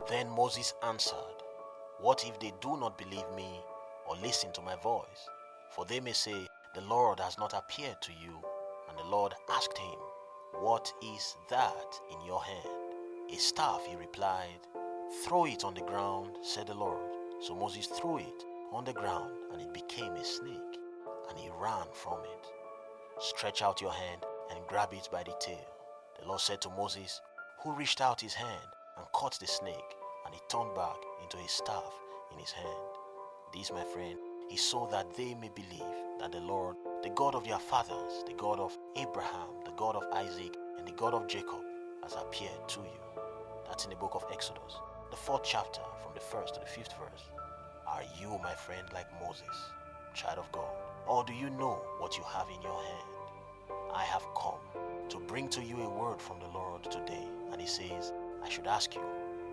Then Moses answered, "What if they do not believe me or listen to my voice? For they may say, 'The Lord has not appeared to you.'" And the Lord asked him, "What is that in your hand?" "A staff," he replied. "Throw it on the ground," said the Lord. So Moses threw it on the ground, and it became a snake, and he ran from it. "Stretch out your hand and grab it by the tail." The Lord said to Moses, who reached out his hand and caught the snake, and it turned back into a staff in his hand. This, my friend, is so that they may believe that the Lord, the God of their fathers, the God of Abraham, the God of Isaac, and the God of Jacob, has appeared to you. That's in the book of Exodus, the 4th chapter, from the 1st to the 5th verse. Are you, my friend, like Moses, child of God? Or do you know what you have in your hand? I have come to bring to you a word from the Lord today, and he says, I should ask you,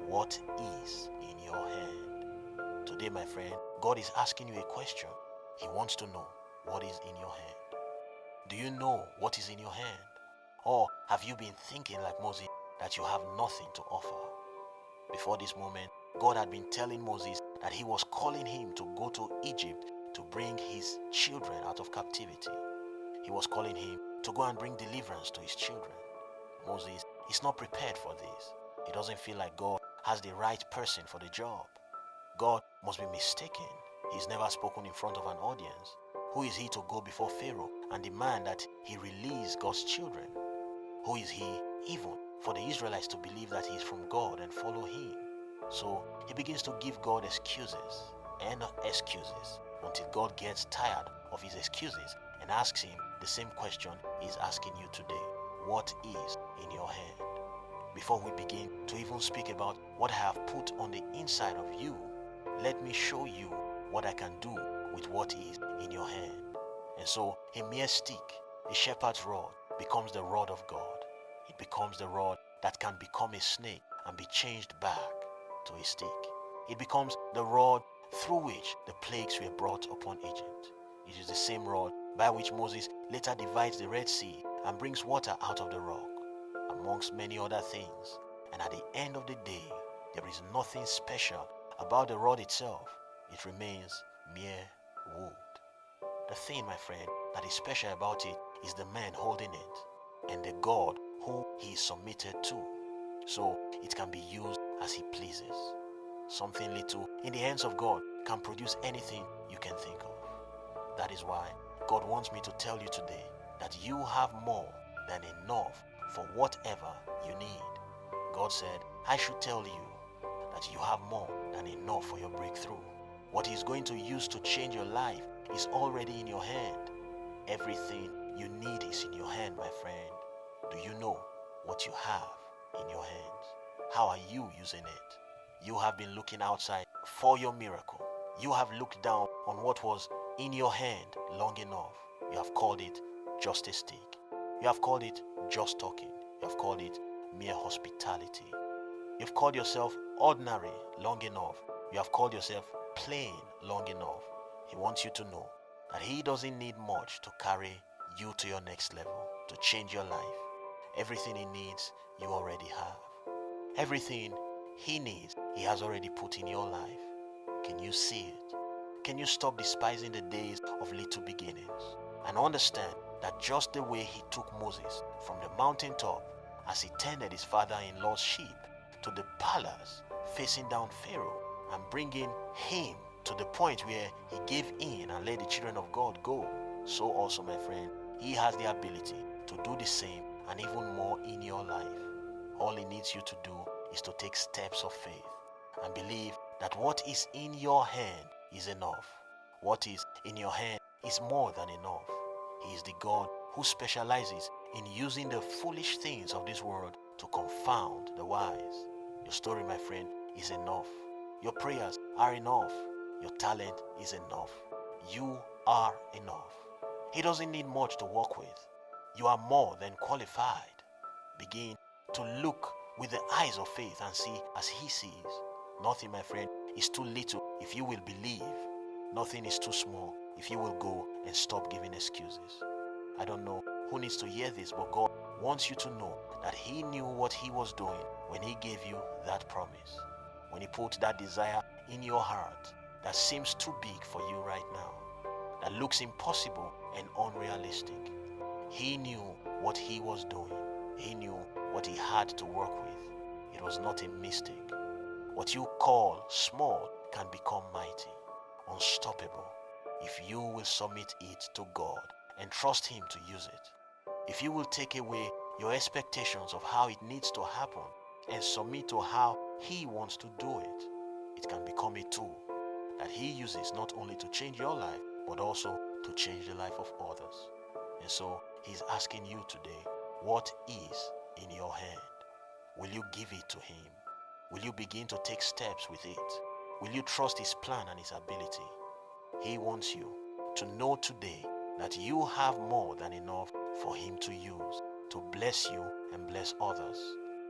what is in your hand? Today, my friend, God is asking you a question. He wants to know what is in your hand. Do you know what is in your hand? Or have you been thinking like Moses that you have nothing to offer? Before this moment, God had been telling Moses that he was calling him to go to Egypt to bring his children out of captivity. He was calling him to go and bring deliverance to his children. Moses is not prepared for this. He doesn't feel like God has the right person for the job. God must be mistaken. He's never spoken in front of an audience. Who is he to go before Pharaoh and demand that he release God's children? Who is he even for the Israelites to believe that he is from God and follow him? So he begins to give God excuses and excuses until God gets tired of his excuses and asks him the same question he's asking you today. What is in your hand? Before we begin to even speak about what I have put on the inside of you, let me show you what I can do with what is in your hand. And so a mere stick, a shepherd's rod, becomes the rod of God. It becomes the rod that can become a snake and be changed back to a stick. It becomes the rod through which the plagues were brought upon Egypt. It is the same rod by which Moses later divides the Red Sea and brings water out of the rock, amongst many other things. And at the end of the day, there is nothing special about the rod itself. It remains mere wood. The thing, my friend, that is special about it is the man holding it and the God who he is submitted to. So it can be used as he pleases. Something little in the hands of God can produce anything you can think of. That is why God wants me to tell you today that you have more than enough for whatever you need. God said, I should tell you that you have more than enough for your breakthrough. What He's going to use to change your life is already in your hand. Everything you need is in your hand, my friend. Do you know what you have in your hands? How are you using it? You have been looking outside for your miracle. You have looked down on what was in your hand long enough. You have called it just a stick. You have called it just talking. You have called it mere hospitality. You've called yourself ordinary long enough. You have called yourself plain long enough. He wants you to know that He doesn't need much to carry you to your next level, to change your life. Everything He needs, you already have. Everything He needs, He has already put in your life. Can you see it? Can you stop despising the days of little beginnings and understand that just the way He took Moses from the mountaintop as he tended his father-in-law's sheep to the palace facing down Pharaoh and bringing him to the point where he gave in and let the children of God go, so also, my friend, He has the ability to do the same and even more in your life. All He needs you to do is to take steps of faith and believe that what is in your hand is enough. What is in your hand is more than enough. He is the God who specializes in using the foolish things of this world to confound the wise. Your story, my friend, is enough. Your prayers are enough. Your talent is enough. You are enough. He doesn't need much to work with. You are more than qualified. Begin to look with the eyes of faith and see as He sees. Nothing, my friend, is too little if you will believe. Nothing is too small if you will go and stop giving excuses. I don't know who needs to hear this, but God wants you to know that He knew what He was doing when He gave you that promise. when He put that desire in your heart that seems too big for you right now, that looks impossible and unrealistic. He knew what He was doing. He knew what He had to work with. It was not a mistake. What you call small can become mighty, unstoppable, if you will submit it to God and trust Him to use it. If you will take away your expectations of how it needs to happen and submit to how He wants to do it, it can become a tool that He uses not only to change your life, but also to change the life of others. And so He's asking you today, what is in your hand? Will you give it to Him? Will you begin to take steps with it? Will you trust His plan and His ability? He wants you to know today that you have more than enough for Him to use to bless you and bless others.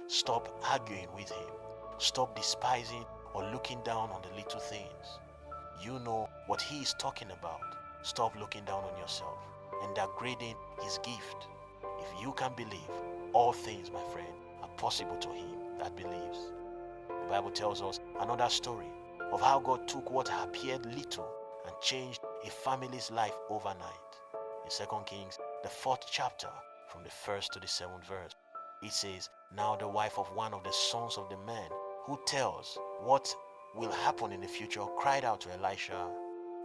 Stop arguing with Him. Stop despising or looking down on the little things. You know what He is talking about. Stop looking down on yourself and degrading His gift. If you can believe, all things, my friend, are possible to him that believes. The Bible tells us another story of how God took what appeared little and changed a family's life overnight. In 2 Kings, the 4th chapter, from the 1st to the 7th verse, it says, "Now the wife of one of the sons of the man who tells what will happen in the future cried out to Elisha,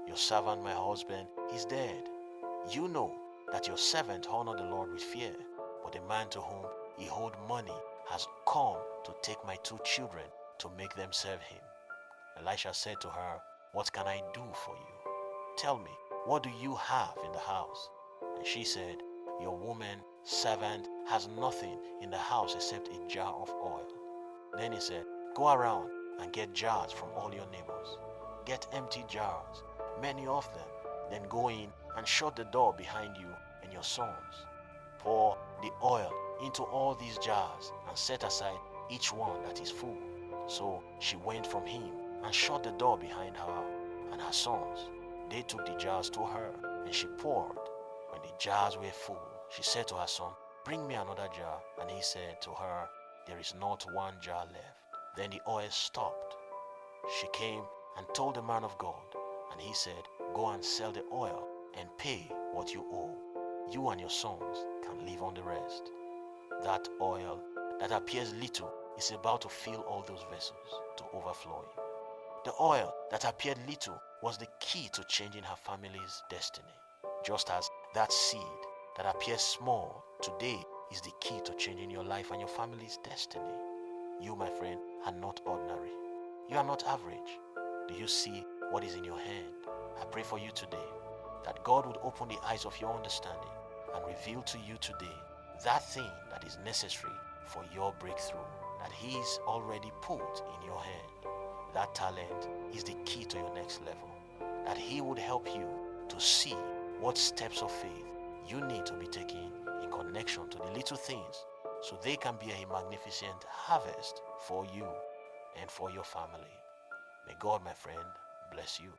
'Your servant, my husband, is dead. You know that your servant honored the Lord with fear, but the man to whom he owed money has come to take my 2 children to make them serve him.' Elisha said to her, 'What can I do for you? Tell me, what do you have in the house?' And she said, 'Your woman servant has nothing in the house except a jar of oil.' Then he said, 'Go around and get jars from all your neighbors. Get empty jars, many of them. Then go in and shut the door behind you and your sons. Pour the oil into all these jars and set aside each one that is full.' So she went from him and shut the door behind her and her sons. They took the jars to her, and she poured. When the jars were full, she said to her son, 'Bring me another jar.' And he said to her, 'There is not one jar left.' Then the oil stopped. She came and told the man of God, and he said, 'Go and sell the oil and pay what you owe. You and your sons can live on the rest.' That oil that appears little is about to fill all those vessels to overflowing. The oil that appeared little was the key to changing her family's destiny. Just as that seed that appears small today is the key to changing your life and your family's destiny. You, my friend, are not ordinary. You are not average. Do you see what is in your hand? I pray for you today that God would open the eyes of your understanding and reveal to you today that thing that is necessary for your breakthrough, that He's already put in your hand. That talent is the key to your next level. That He would help you to see what steps of faith you need to be taking in connection to the little things so they can be a magnificent harvest for you and for your family. May God, my friend, bless you.